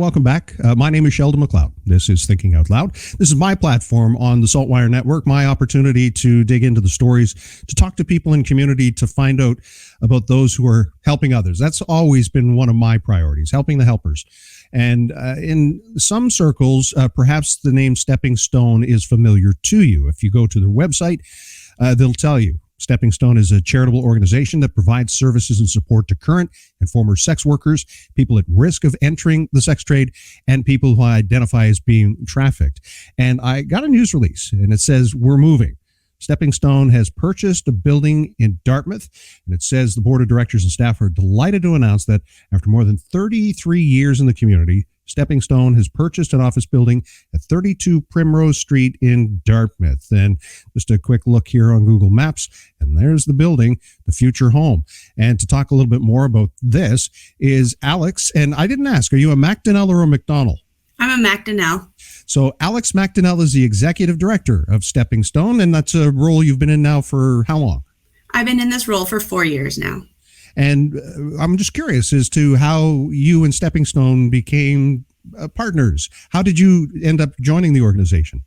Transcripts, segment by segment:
welcome back. My name is Sheldon McLeod. This is Thinking Out Loud. This is my platform on the Saltwire Network, my opportunity to dig into the stories, to talk to people in community, to find out about those who are helping others. That's always been one of my priorities, helping the helpers. And in some circles, perhaps the name Stepping Stone is familiar to you. If you go to their website, they'll tell you. Stepping Stone is a charitable organization that provides services and support to current and former sex workers, people at risk of entering the sex trade, and people who identify as being trafficked. And I got a news release, and it says, we're moving. Stepping Stone has purchased a building in Dartmouth, and it says the board of directors and staff are delighted to announce that after more than 33 years in the community, Stepping Stone has purchased an office building at 32 Primrose Street in Dartmouth. And just a quick look here on Google Maps, and there's the building, the future home. And to talk a little bit more about this is Alex. And I didn't ask, are you a MacDonnell or a McDonald? I'm a MacDonnell. So Alex McDonald is the executive director of Stepping Stone, and that's a role you've been in now for how long? I've been in this role for 4 years now. And I'm just curious as to how you and Stepping Stone became partners. How did you end up joining the organization?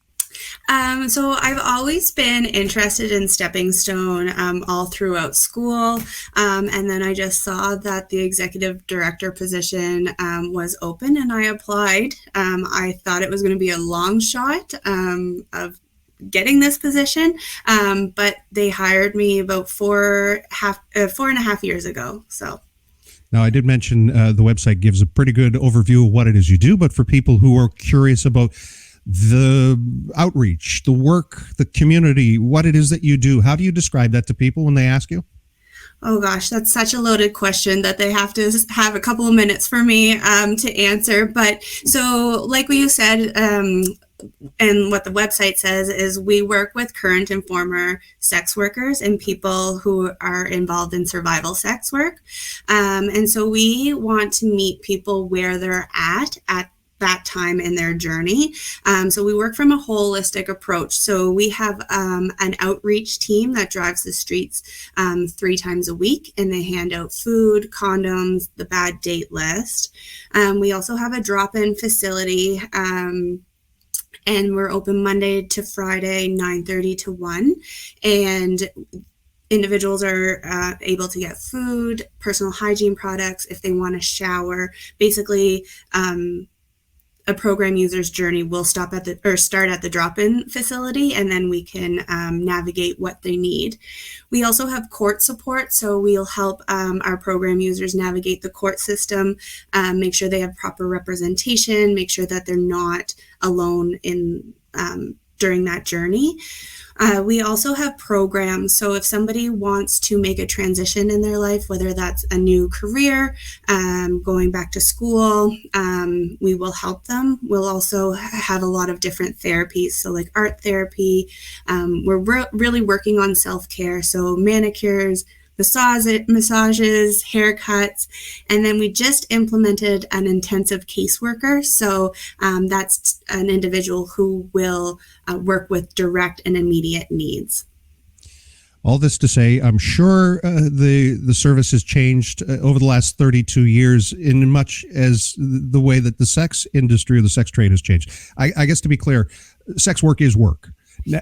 So I've always been interested in Stepping Stone all throughout school. And then I just saw that the executive director position was open, and I applied. I thought it was going to be a long shot of getting this position, but they hired me about 4.5 years ago. So now, I did mention the website gives a pretty good overview of what it is you do, but for people who are curious about the outreach, the work, the community, what it is that you do, how do you describe that to people when they ask you? Oh gosh, that's such a loaded question that they have to have a couple of minutes for me to answer. But so like what you said, and what the website says is we work with current and former sex workers and people who are involved in survival sex work. And so we want to meet people where they're at that time in their journey. So we work from a holistic approach. So we have an outreach team that drives the streets 3 times a week, and they hand out food, condoms, the bad date list. We also have a drop-in facility, and we're open Monday to Friday, 9:30 to 1. And individuals are able to get food, personal hygiene products, if they want to shower. Basically, a program user's journey will start at the drop-in facility, and then we can navigate what they need. We also have court support, so we'll help our program users navigate the court system, make sure they have proper representation, make sure that they're not alone in during that journey. We also have programs. So if somebody wants to make a transition in their life, whether that's a new career, going back to school, we will help them. We'll also have a lot of different therapies. So like art therapy, we're really working on self-care. So manicures, massages, haircuts, and then we just implemented an intensive caseworker. So that's an individual who will work with direct and immediate needs. All this to say, I'm sure the service has changed over the last 32 years in much as the way that the sex industry or the sex trade has changed. I guess to be clear, sex work is work.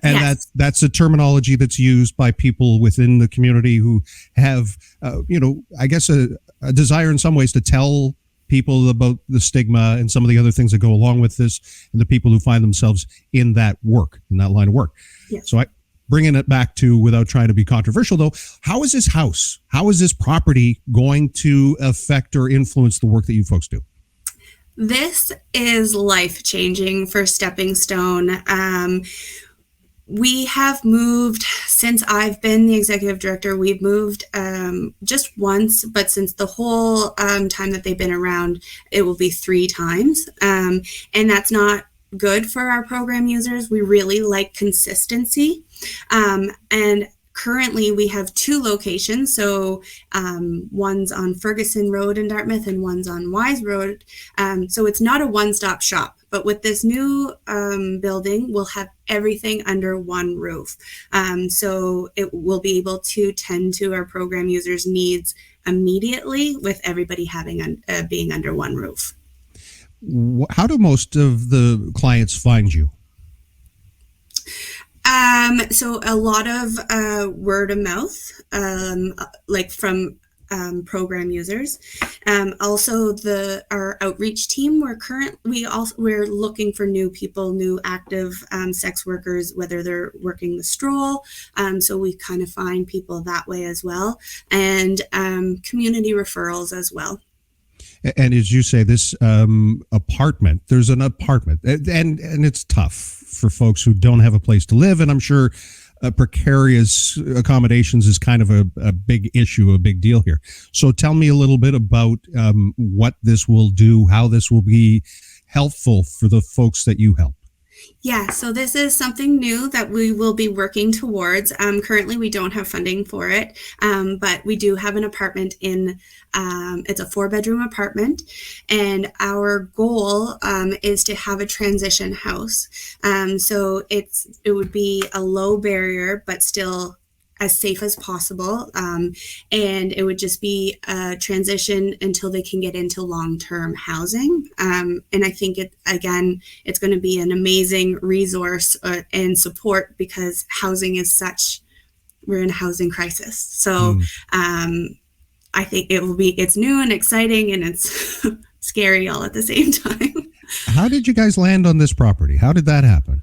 And yes. that's a terminology that's used by people within the community who have, I guess a desire in some ways to tell people about the stigma and some of the other things that go along with this, and the people who find themselves in that line of work. Yes. So bringing it back to, without trying to be controversial though, how is this house, how is this property going to affect or influence the work that you folks do? This is life-changing for Stepping Stone. We have moved since I've been the executive director. We've moved just once, but since the whole time that they've been around, it will be 3 times. And that's not good for our program users. We really like consistency. And currently we have 2 locations. So one's on Ferguson Road in Dartmouth and one's on Wise Road. So it's not a one-stop shop. But with this new building, we'll have everything under one roof. So it will be able to tend to our program users' needs immediately with everybody having being under one roof. How do most of the clients find you? So a lot of word of mouth, like from program users. Also, our outreach team. We're looking for new people, new active sex workers, whether they're working the stroll. So we kind of find people that way as well, and community referrals as well. And as you say, this apartment, there's an apartment, and it's tough for folks who don't have a place to live. And I'm sure precarious accommodations is kind of a big issue, a big deal here. So tell me a little bit about what this will do, how this will be helpful for the folks that you help. Yeah, so this is something new that we will be working towards. Currently, we don't have funding for it, but we do have an apartment it's a 4-bedroom apartment, and our goal is to have a transition house. So it would be a low barrier, but still as safe as possible, and it would just be a transition until they can get into long-term housing. And I think it's going to be an amazing resource and support, because housing is we're in a housing crisis. So I think it's new and exciting, and it's scary all at the same time. How did you guys land on this property? How did that happen?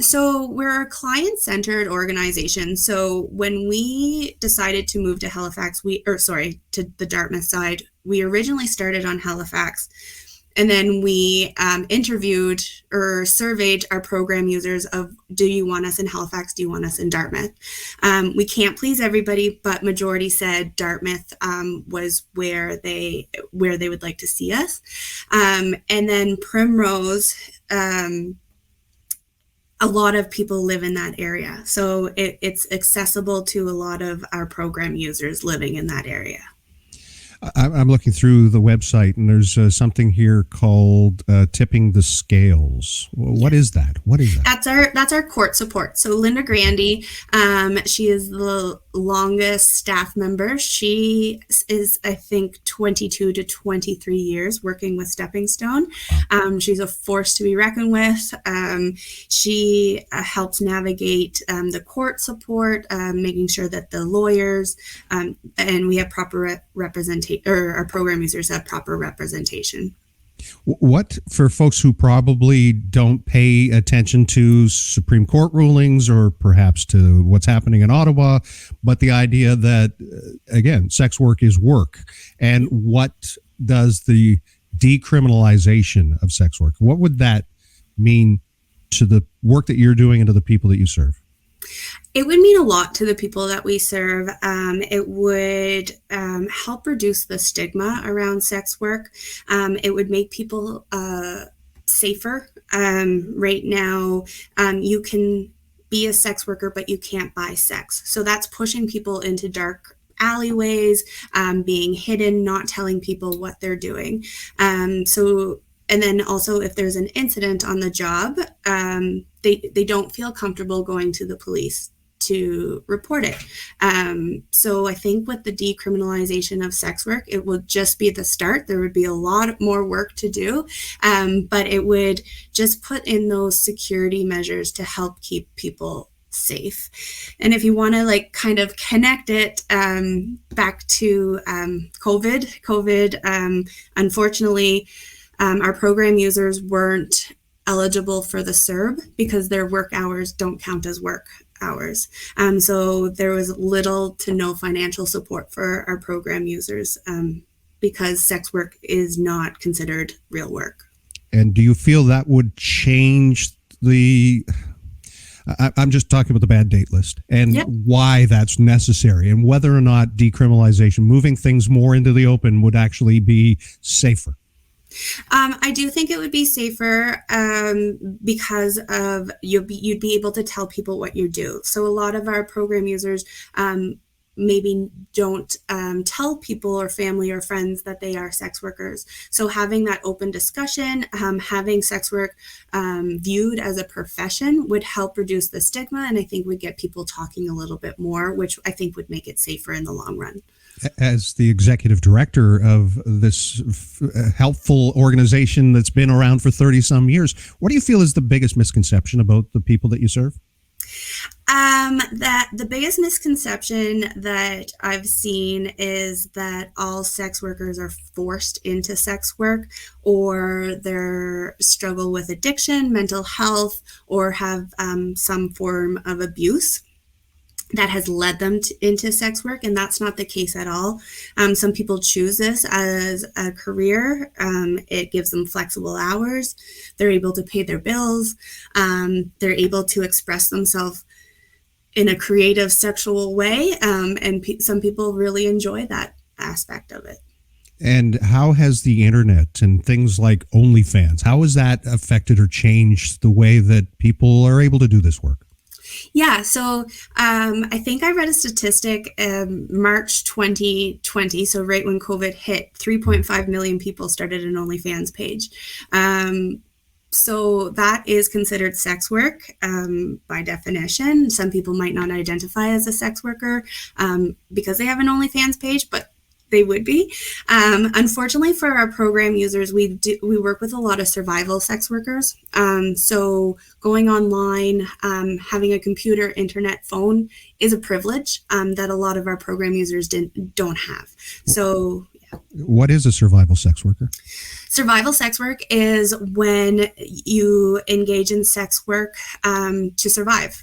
So we're a client-centered organization. So when we decided to move to Halifax, to the Dartmouth side, we originally started on Halifax, and then we interviewed or surveyed our program users of, do you want us in Halifax? Do you want us in Dartmouth? We can't please everybody, but majority said Dartmouth was where they would like to see us. And then Primrose, a lot of people live in that area. So it's accessible to a lot of our program users living in that area. I'm looking through the website, and there's something here called tipping the scales. What is that? What is that? That's our court support. So Linda Grandy, she is the longest staff member. She is, I think, 22 to 23 years working with Stepping Stone. She's a force to be reckoned with. She helps navigate the court support, making sure that the lawyers and we have proper representation, or our program users have proper representation. What, for folks who probably don't pay attention to Supreme Court rulings or perhaps to what's happening in Ottawa, but the idea that, again, sex work is work, and what does the decriminalization of sex work, what would that mean to the work that you're doing and to the people that you serve? It would mean a lot to the people that we serve. It would help reduce the stigma around sex work. It would make people safer. Right now, you can be a sex worker, but you can't buy sex. So that's pushing people into dark alleyways, being hidden, not telling people what they're doing. And then also, if there's an incident on the job, they don't feel comfortable going to the police to report it. So I think with the decriminalization of sex work, it will just be the start. There would be a lot more work to do, but it would just put in those security measures to help keep people safe. And if you want to kind of connect it back to COVID, unfortunately, our program users weren't eligible for the CERB because their work hours don't count as work hours. So there was little to no financial support for our program users because sex work is not considered real work. And do you feel that would change I'm just talking about the bad date list and why that's necessary, and whether or not decriminalization, moving things more into the open, would actually be safer? I do think it would be safer because of you'd be able to tell people what you do. So a lot of our program users maybe don't tell people or family or friends that they are sex workers. So having that open discussion, having sex work viewed as a profession would help reduce the stigma, and I think would get people talking a little bit more, which I think would make it safer in the long run. As the executive director of this helpful organization that's been around for 30 some years, what do you feel is the biggest misconception about the people that you serve? That the biggest misconception that I've seen is that all sex workers are forced into sex work, or they struggle with addiction, mental health, or have some form of abuse that has led them into sex work, and that's not the case at all. Some people choose this as a career. It gives them flexible hours. They're able to pay their bills. They're able to express themselves in a creative, sexual way, and some people really enjoy that aspect of it. And how has the internet and things like OnlyFans, how has that affected or changed the way that people are able to do this work? Yeah, so I think I read a statistic March 2020, so right when COVID hit, 3.5 million people started an OnlyFans page. So that is considered sex work by definition. Some people might not identify as a sex worker because they have an OnlyFans page, but they would be. Unfortunately for our program users, we work with a lot of survival sex workers. So going online, having a computer, internet, phone is a privilege that a lot of our program users don't have. So what is a survival sex worker? Survival sex work is when you engage in sex work to survive,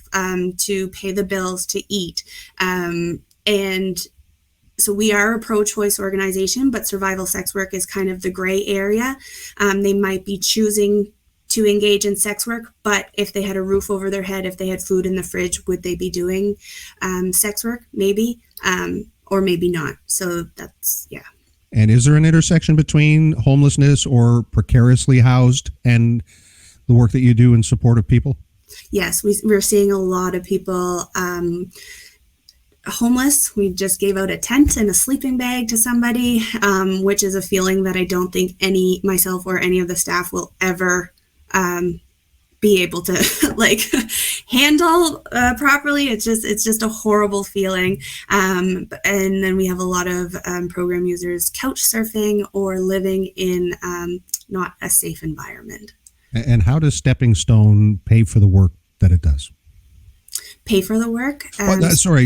to pay the bills, to eat. And so we are a pro-choice organization, but survival sex work is kind of the gray area. They might be choosing to engage in sex work, but if they had a roof over their head, if they had food in the fridge, would they be doing sex work? Maybe, or maybe not. So that's, yeah. And is there an intersection between homelessness or precariously housed and the work that you do in support of people? Yes, we're seeing a lot of people homeless. We just gave out a tent and a sleeping bag to somebody, which is a feeling that I don't think myself or any of the staff will ever be able to like handle properly. It's just a horrible feeling. And then we have a lot of program users couch surfing or living in not a safe environment. And how does Stepping Stone pay for the work that it does? Pay for the work?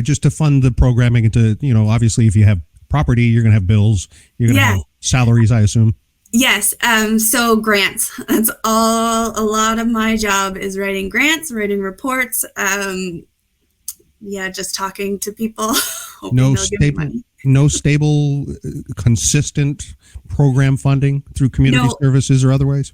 Just to fund the programming and to, obviously if you have property, you're going to have bills, you're going to have salaries, I assume. Yes. So grants, that's all. A lot of my job is writing grants, writing reports. Just talking to people. No stable, consistent program funding through community services or otherwise?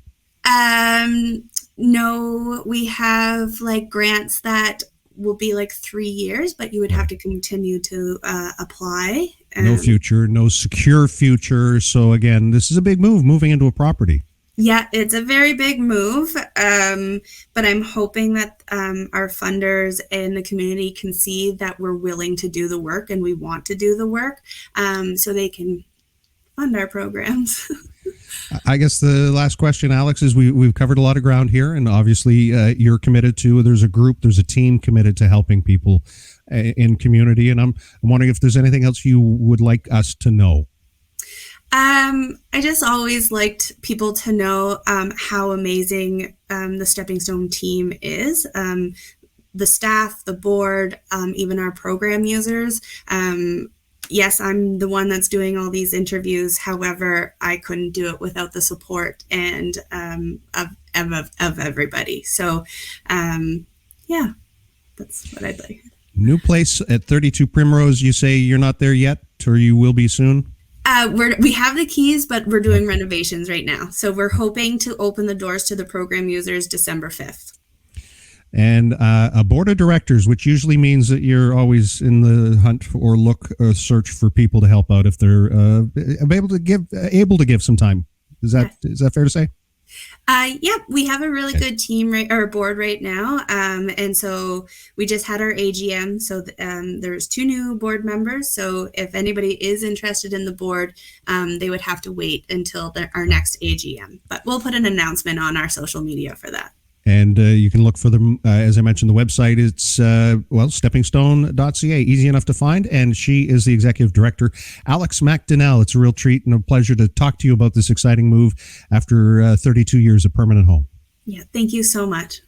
No, we have like grants that will be like 3 years, but you would have to continue to apply. No future, no secure future. So again, this is a big move, moving into a property. Yeah, it's a very big move, but I'm hoping that our funders and the community can see that we're willing to do the work and we want to do the work, so they can fund our programs. I guess the last question, Alex, is we've covered a lot of ground here, and obviously you're committed to, there's a team committed to helping people in community, and I'm wondering if there's anything else you would like us to know. I just always liked people to know how amazing the Stepping Stone team is. The staff, the board, even our program users. Yes, I'm the one that's doing all these interviews. However, I couldn't do it without the support and of everybody. So, that's what I'd like. New place at 32 Primrose. You say you're not there yet, or you will be soon? We have the keys, but we're doing renovations right now. So we're hoping to open the doors to the program users December 5th. And a board of directors, which usually means that you're always in the hunt or search for people to help out if they're able to give some time. Is that fair to say? Yeah, we have a really good team or board right now. And so we just had our AGM. So there's 2 new board members. So if anybody is interested in the board, they would have to wait until our next AGM. But we'll put an announcement on our social media for that. And you can look for them, as I mentioned, the website, it's, steppingstone.ca, easy enough to find. And she is the executive director, Alex McDonnell. It's a real treat and a pleasure to talk to you about this exciting move after 32 years of permanent home. Yeah, thank you so much.